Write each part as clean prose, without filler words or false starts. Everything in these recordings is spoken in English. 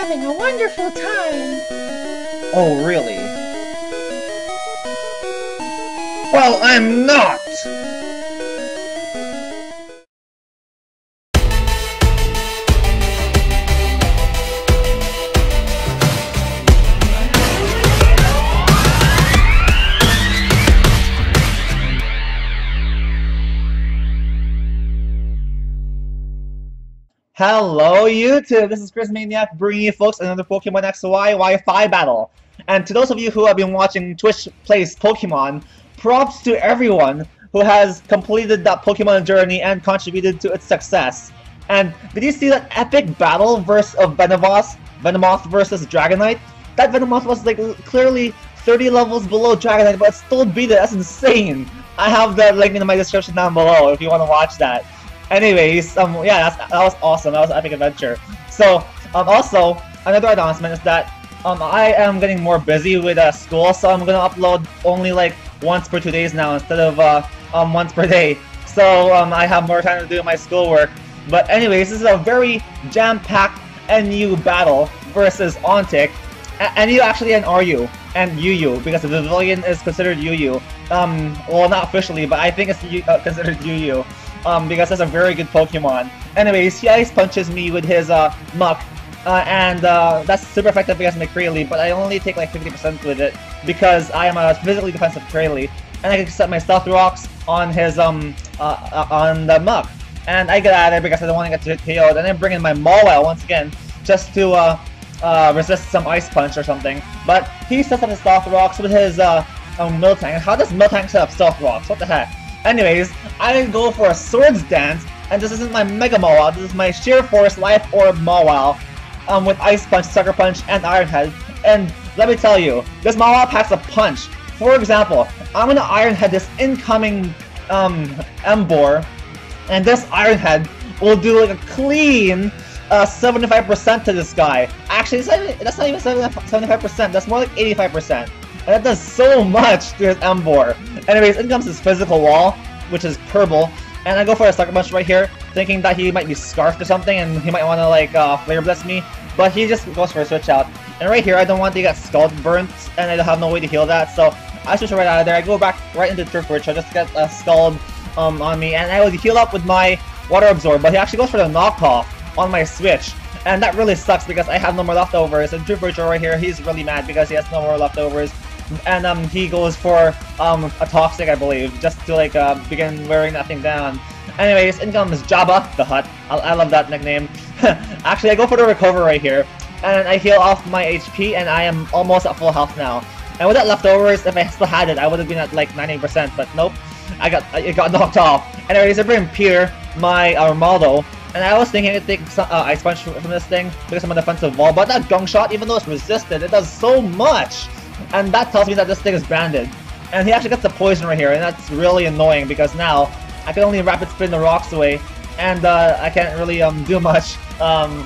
having a wonderful time. Oh, really? Well, I'm not! Hello YouTube, this is Chris Maniac bringing you folks another Pokemon XY Wi-Fi battle. And to those of you who have been watching Twitch Plays Pokemon, props to everyone who has completed that Pokemon journey and contributed to its success. And did you see that epic battle of Venomoth versus Dragonite? That Venomoth was like clearly 30 levels below Dragonite, but it still beat it. That's insane. I have the link in my description down below if you want to watch that. Anyways, yeah, that was awesome. That was an epic adventure. So, also, another announcement is that I am getting more busy with school, so I'm gonna upload only like once per 2 days now instead of once per day. So I have more time to do my schoolwork. But anyways, this is a very jam-packed NU battle versus Auntik. NU actually and RU and UU because the Pavilion is considered UU. Well, not officially, but I think it's considered UU. Because that's a very good Pokemon. Anyways, he Ice Punches me with his Muck, and that's super effective against my Crayley, but I only take like 50% with it because I am a physically defensive Crayley, and I can set my Stealth Rocks on his on the Muck, and I get out of there because I don't want to get KO'd, and then bring in my Mawile once again just to resist some Ice Punch or something. But he sets up his Stealth Rocks with his Miltank. How does Miltank set up Stealth Rocks? What the heck? Anyways, I go for a Swords Dance, and this isn't my Mega Mawile, this is my Sheer Force Life Orb Mawile, with Ice Punch, Sucker Punch, and Iron Head. And let me tell you, this Mawile packs a punch. For example, I'm gonna Iron Head this incoming Emboar, and this Iron Head will do like a clean 75% to this guy. Actually, that's not even 75%, that's more like 85%. And that does so much to his Emboar. Anyways, in comes his physical wall, which is purple, and I go for a Sucker Punch right here, thinking that he might be scarfed or something, and he might want to like Flare Blitz me, but he just goes for a switch out. And right here, I don't want to get Scald burnt, and I have no way to heal that, so I switch right out of there. I go back right into Turf Witch, just to get a Scald on me, and I would heal up with my Water Absorb, but he actually goes for the knockoff on my switch. And that really sucks because I have no more leftovers, and Turf Witch right here, he's really mad because he has no more leftovers. And he goes for a Toxic, I believe, just to like begin wearing that thing down. Anyways, in comes Jabba the Hutt. I love that nickname. Actually, I go for the Recover right here, and I heal off my HP, and I am almost at full health now. And with that leftovers, if I still had it, I would have been at like 90%, but nope, it got knocked off. Anyways, I bring Pier, my Armaldo, and I was thinking I'd take some Ice Punch from this thing because I'm on defensive wall, but that Gunk Shot, even though it's resisted, it does so much. And that tells me that this thing is branded. And he actually gets the poison right here, and that's really annoying because now I can only rapid spin the rocks away, and I can't really do much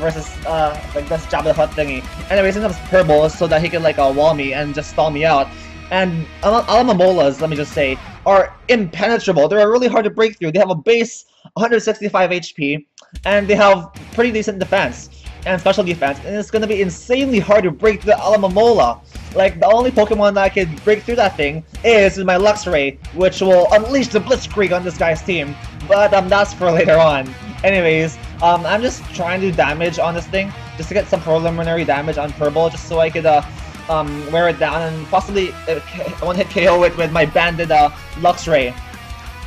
versus like this Jabba the Hutt thingy. Anyways, it comes Purple so that he can like wall me and just stall me out. And Alamamolas, let me just say, are impenetrable. They're really hard to break through. They have a base 165 HP, and they have pretty decent defense and special defense, and it's gonna be insanely hard to break through the Alamamola. Like, the only Pokemon that I can break through that thing is my Luxray, which will unleash the Blitzkrieg on this guy's team. But that's for later on. Anyways, I'm just trying to do damage on this thing, just to get some preliminary damage on Purple, just so I could wear it down and possibly one-hit KO it with my banded Luxray.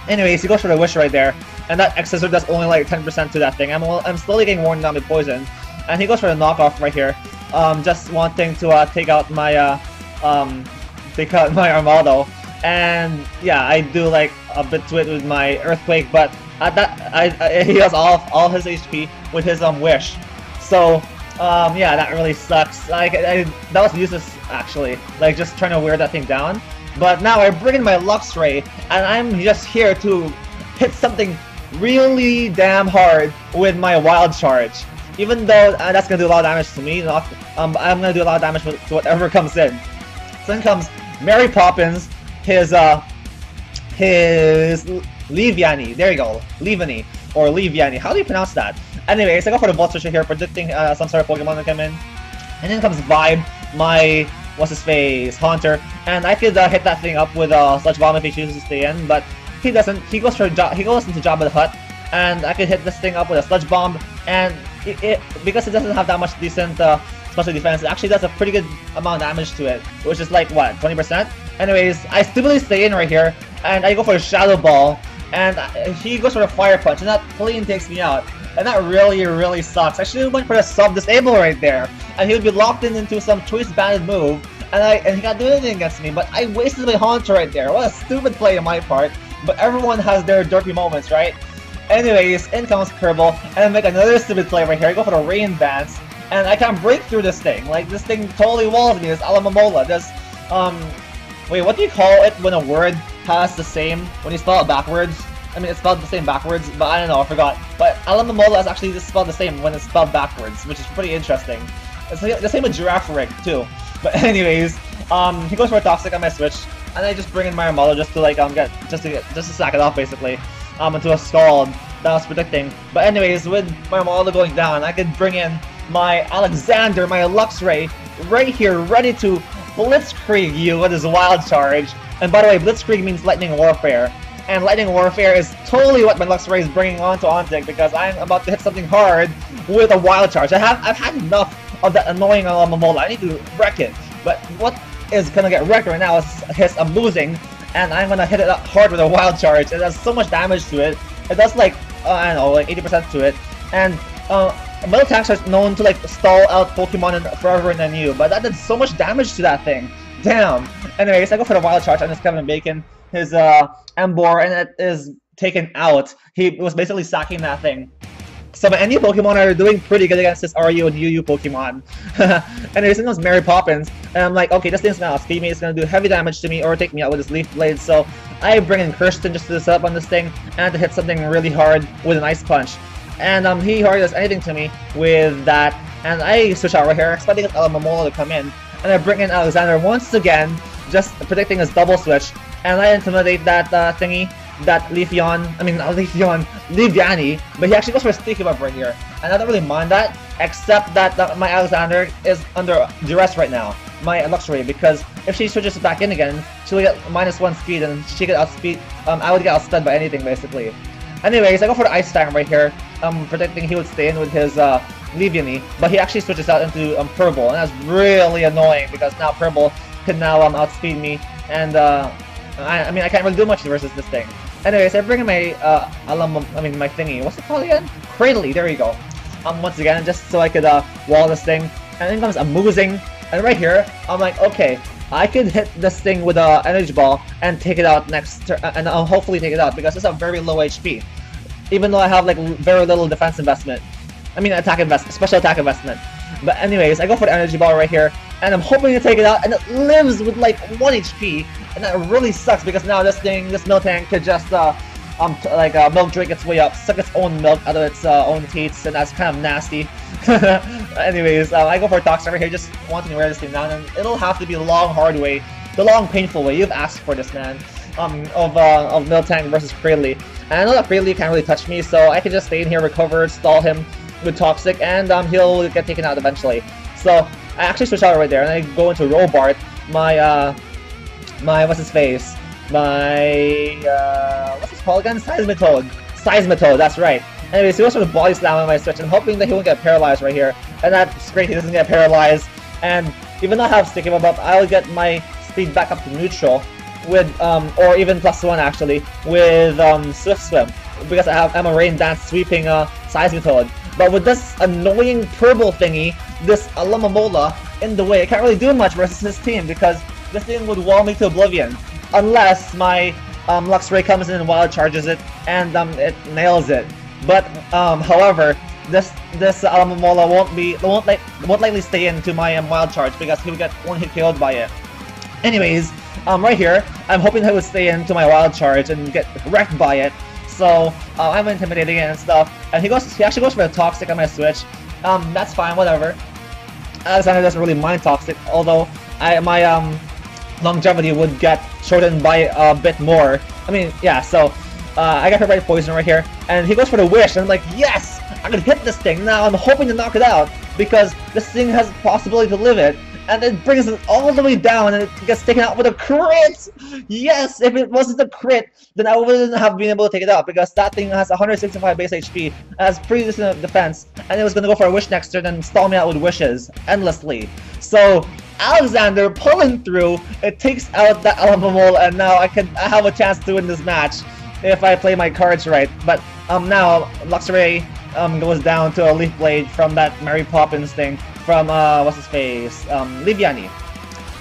Anyways, he goes for the Wish right there, and that X-Scissor does only like 10% to that thing. I'm slowly getting worn down with poison. And he goes for the knockoff right here, just wanting to take out my Armaldo. And yeah, I do like a bit to it with my Earthquake, but he has all his HP with his Wish. So yeah, that really sucks. Like that was useless actually, like just trying to wear that thing down. But now I bring in my Luxray, and I'm just here to hit something really damn hard with my Wild Charge. Even though that's gonna do a lot of damage to me, I'm gonna do a lot of damage to whatever comes in. So then comes Mary Poppins, his Leaviani. There you go, Leaviani or Leaviani. How do you pronounce that? Anyways, I go for the Volt Switcher here, predicting some sort of Pokemon to come in. And then comes Vibe, my what's his face, Haunter, and I could hit that thing up with Sludge Bomb if he chooses to stay in, but he doesn't. He goes into Jabba the Hutt, and I could hit this thing up with a Sludge Bomb, and because it doesn't have that much decent special defense, it actually does a pretty good amount of damage to it, which is like what, 20%? Anyways, I stupidly stay in right here, and I go for a Shadow Ball, and he goes for a Fire Punch, and that clean takes me out. And that really sucks. I should have went for a sub-disable right there, and he would be locked into some twist-banded move, and he can't do anything against me, but I wasted my Haunter right there. What a stupid play on my part, but everyone has their derpy moments, right? Anyways, in comes Kerbal, and I make another stupid play right here. I go for the Rain Dance, and I can't break through this thing. Like, this thing totally walls me, this Alamamola. This, wait, what do you call it when a word has the same, when you spell it backwards? I mean, it's spelled the same backwards, but I don't know, I forgot. But Alamamola is actually just spelled the same when it's spelled backwards, which is pretty interesting. It's the same with Giraffe Rig, too. But anyways, he goes for a Toxic on my Switch, and I just bring in my Armalo just to like just to sack it off basically, into a Scald that I was predicting. But anyways, with my Armalo going down, I could bring in my Alexander, my Luxray, right here, ready to Blitzkrieg you with his Wild Charge. And by the way, Blitzkrieg means Lightning Warfare. And Lightning Warfare is totally what my Luxray is bringing on to Auntik, because I'm about to hit something hard with a Wild Charge. I've had enough of that annoying Alamamola. I need to wreck it. But what is gonna get wrecked right now is his losing, and I'm gonna hit it up hard with a Wild Charge. It does so much damage to it. It does like I don't know, like 80% to it. And Metal Attacks are known to like stall out Pokemon forever and then you, but that did so much damage to that thing. Damn. Anyways, I go for the Wild Charge on this Kevin Bacon, his Emboar, and it is taken out. He was basically sacking that thing. So my NU Pokemon are doing pretty good against this RU and UU Pokemon. Anyways, it was Mary Poppins, and I'm like, okay, this thing's gonna outspeed me, it's gonna do heavy damage to me, or take me out with his Leaf Blade, so I bring in Kirsten just to set up on this thing, and to hit something really hard with an Ice Punch. And he hardly does anything to me with that, and I switch out right here, expecting Alamamola to come in, and I bring in Alexander once again, just predicting his double switch, and I intimidate that thingy, that Leafeon, I mean not Leafeon, Leafeani, but he actually goes for a Sticky Web right here, and I don't really mind that, except that my Alexander is under duress right now, my Luxray, because if she switches back in again, she'll get -1 speed, and she could outspeed, I would get outsped by anything basically. Anyways, I go for the Ice Time right here, predicting he would stay in with his Leafeani, but he actually switches out into Purple, and that's really annoying, because now Purple can now outspeed me, and I mean, I can't really do much versus this thing. Anyways, I bring in my my thingy. What's it called again? Cradley. There you go. Once again, just so I could wall this thing. And then comes Amusing. And right here, I'm like, okay, I could hit this thing with a Energy Ball and take it out next turn, and I'll hopefully take it out because it's a very low HP. Even though I have like very little defense investment. I mean, attack investment, special attack investment. But anyways, I go for the Energy Ball right here, and I'm hoping to take it out, and it lives with like 1 HP, and that really sucks because now this Miltank could just milk drink its way up, suck its own milk out of its own teats, and that's kind of nasty. Anyways, I go for a Toxic right here, just wanting to wear this thing down, and it'll have to be the long, hard way, the long, painful way. You've asked for this, man. Of Miltank versus Cradley. And I know that Cradley can't really touch me, so I can just stay in here, recover, stall him with Toxic, and he'll get taken out eventually. So I actually switch out right there, and I go into Robart, my what's his face? What's his called again? Seismitoad, that's right. Anyways, he goes for the Body Slam on my Switch, and hoping that he won't get paralyzed right here. And that's great, he doesn't get paralyzed. And even though I have Sticky Web up, I'll get my speed back up to neutral with, or even +1 actually, with Swift Swim. Because I'm a Rain Dance sweeping Seismitoad. But with this annoying purple thingy, this Alamamola in the way, I can't really do much versus his team because this thing would wall me to oblivion. Unless my Luxray comes in and wild charges it and it nails it. But however, this Alamamola won't likely stay into my wild charge because he would get one hit KO'd by it. Anyways, right here, I'm hoping he would stay into my wild charge and get wrecked by it. So I'm intimidating it and stuff. And he actually goes for the Toxic on my Switch. That's fine, whatever. Alexander doesn't really mind Toxic, although my longevity would get shortened by a bit more. I mean, yeah, so I got her right Poison right here, and he goes for the Wish, and I'm like, yes! I can hit this thing. Now I'm hoping to knock it out because this thing has the possibility to live it. And it brings it all the way down and it gets taken out with a crit! Yes, if it wasn't a crit, then I wouldn't have been able to take it out because that thing has 165 base HP, has pretty decent defense, and it was gonna go for a wish next turn and stall me out with wishes endlessly. So Alexander pulling through, it takes out that Alamamole, and now I have a chance to win this match if I play my cards right. But now Luxray goes down to a Leaf Blade from that Mary Poppins thing from what's his face, Liviani.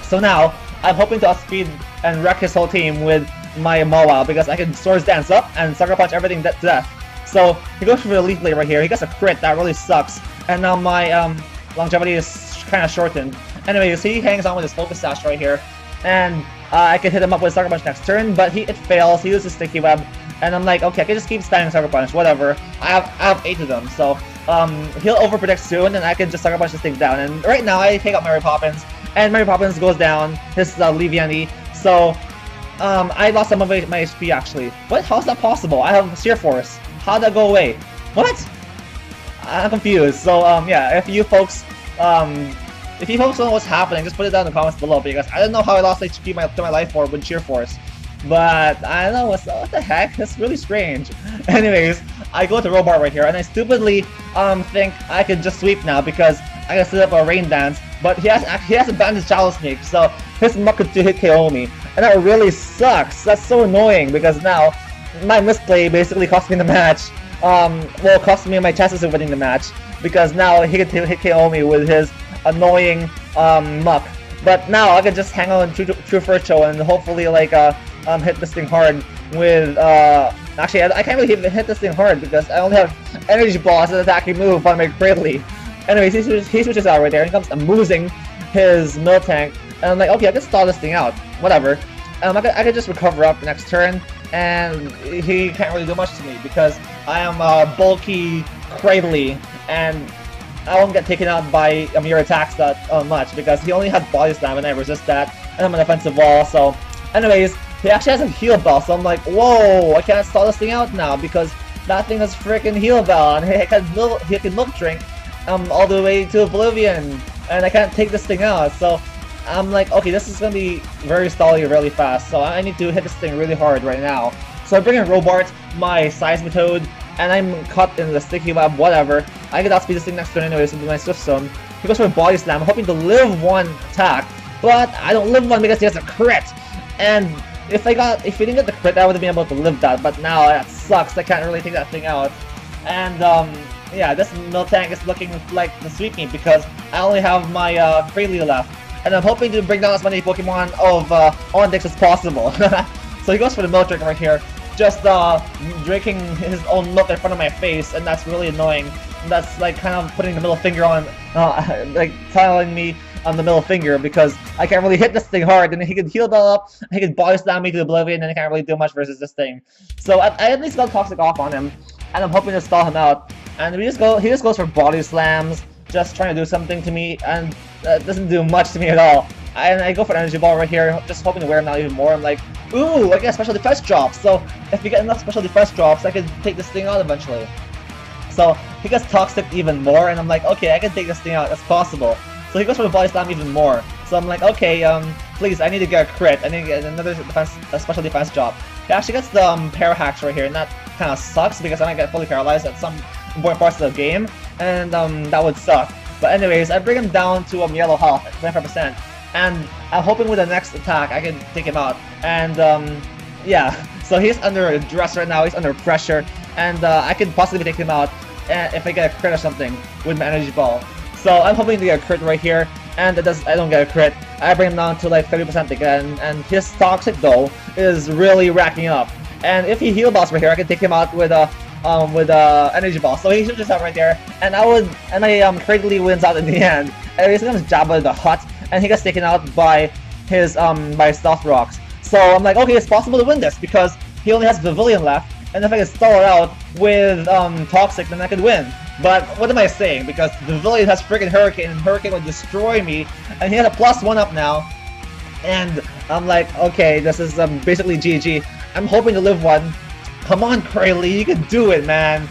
So now I'm hoping to outspeed and wreck his whole team with my Mawile because I can Swords Dance up and Sucker Punch everything to death. So he goes for the Leaf Blade right here. He gets a crit that really sucks, and now my longevity is kind of shortened. Anyways, he hangs on with his Focus Sash right here, and I can hit him up with Sucker Punch next turn, but it fails. He uses Sticky Web, and I'm like, okay, I can just keep spamming Sucker Punch, whatever. I have 8 of them, so he'll overprotect soon, and I can just Sucker Punch this thing down. And right now, I take out Mary Poppins, and Mary Poppins goes down. His Liviani, so I lost some of my HP actually. What? How's that possible? I have Sheer Force. How'd that go away? What? I'm confused. So yeah, if you folks know what's happening, just put it down in the comments below because I don't know how I lost HP to my life orb with Sheer Force. But I don't know what the heck. It's really strange. Anyways, I go to Robart right here, and I stupidly think I could just sweep now because I can set up a Rain Dance. But he has a Bandage Shadow Sneak, so his Muck could hit KO me, and that really sucks. That's so annoying because now my misplay basically cost me the match. Well, cost me my chances of winning the match because now he could hit KO me with his annoying Muck. But now I can just hang on True First Show and hopefully like hit this thing hard with actually I can't really even hit this thing hard because I only have Energy Ball as an attacking move on my Cradley. Anyways, he switches out right there and comes losing his Miltank, and I'm like, okay, I can stall this thing out, whatever. I could just recover up next turn, and he can't really do much to me because I am a bulky Cradley, and I won't get taken out by your attacks that much because he only has Body Slam and I resist that, and I'm an offensive wall. So anyways, he actually has a Heal Bell, so I'm like, whoa, I can't stall this thing out now because that thing has freaking Heal Bell, and he can Milk Drink all the way to Oblivion, and I can't take this thing out. So I'm like, okay, this is gonna be very stally really fast, so I need to hit this thing really hard right now. So I bring in Robart, my Seismitoad, and I'm caught in the Sticky Web, whatever. I can outspeed this thing next turn anyways with my Swift Stone. He goes for a Body Slam, hoping to live one attack, but I don't live one because he has a crit. And if he didn't get the crit, I would have been able to live that, but now that sucks. I can't really take that thing out. And yeah, this Miltank is looking like to sweep me because I only have my Cradley left. And I'm hoping to bring down as many Pokemon of Auntik as possible. So he goes for the Miltank right here, just drinking his own milk in front of my face, and that's really annoying. And that's like kind of putting the middle finger on, like telling me on the middle finger because I can't really hit this thing hard, and he can Heal Bell up, he can Body Slam me to Oblivion, and I can't really do much versus this thing. So I at least got Toxic off on him, and I'm hoping to stall him out. And he just goes for Body Slams, just trying to do something to me, and doesn't do much to me at all. And I go for an Energy Ball right here, just hoping to wear him out even more. I'm like, ooh, I get special defense drops. So if we get enough special defense drops, I can take this thing out eventually. So he gets Toxic even more, and I'm like, okay, I can take this thing out. That's possible. So he goes for the Body Slam even more. So I'm like, okay, please, I need to get a crit. I need to get another special defense drop. He actually gets the Parahacks right here, and that kind of sucks because I might get fully paralyzed at some important parts of the game, and that would suck. But anyways, I bring him down to yellow health at 25%, and I'm hoping with the next attack I can take him out. And yeah, so he's under duress right now, he's under pressure, and I can possibly take him out if I get a crit or something with my Energy Ball. So I'm hoping to get a crit right here, and I don't get a crit. I bring him down to like 30% again, and his Toxic though is really racking up. And if he Heal Balls right here, I can take him out with a Energy Ball. So he switches out right there, and my Cradley wins out in the end. And he's gonna Jabba the Hutt, and he gets taken out by his by Stealth Rocks. So I'm like, okay, it's possible to win this because he only has Pavilion left, and if I can stall it out with Toxic, then I could win. But what am I saying? Because the Pavilion has freaking Hurricane, and Hurricane would destroy me, and he has a +1 up now. And I'm like, okay, this is basically GG. I'm hoping to live one. Come on, Cradley, you can do it, man.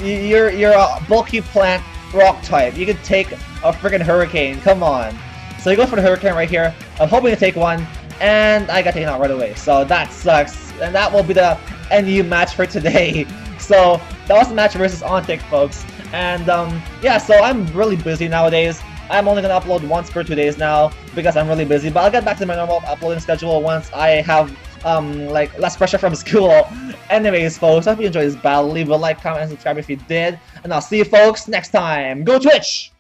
You're a bulky plant rock type. You can take a freaking hurricane. Come on. So he goes for the hurricane right here. I'm hoping to take one, and I got taken out right away. So that sucks. And that will be the NU match for today. So that was the match versus Auntik, folks. And yeah, so I'm really busy nowadays. I'm only gonna upload once per 2 days now because I'm really busy. But I'll get back to my normal uploading schedule once I have like less pressure from school. Anyways, folks, I hope you enjoyed this battle. Leave a like, comment, and subscribe if you did. And I'll see you folks next time. Go Twitch!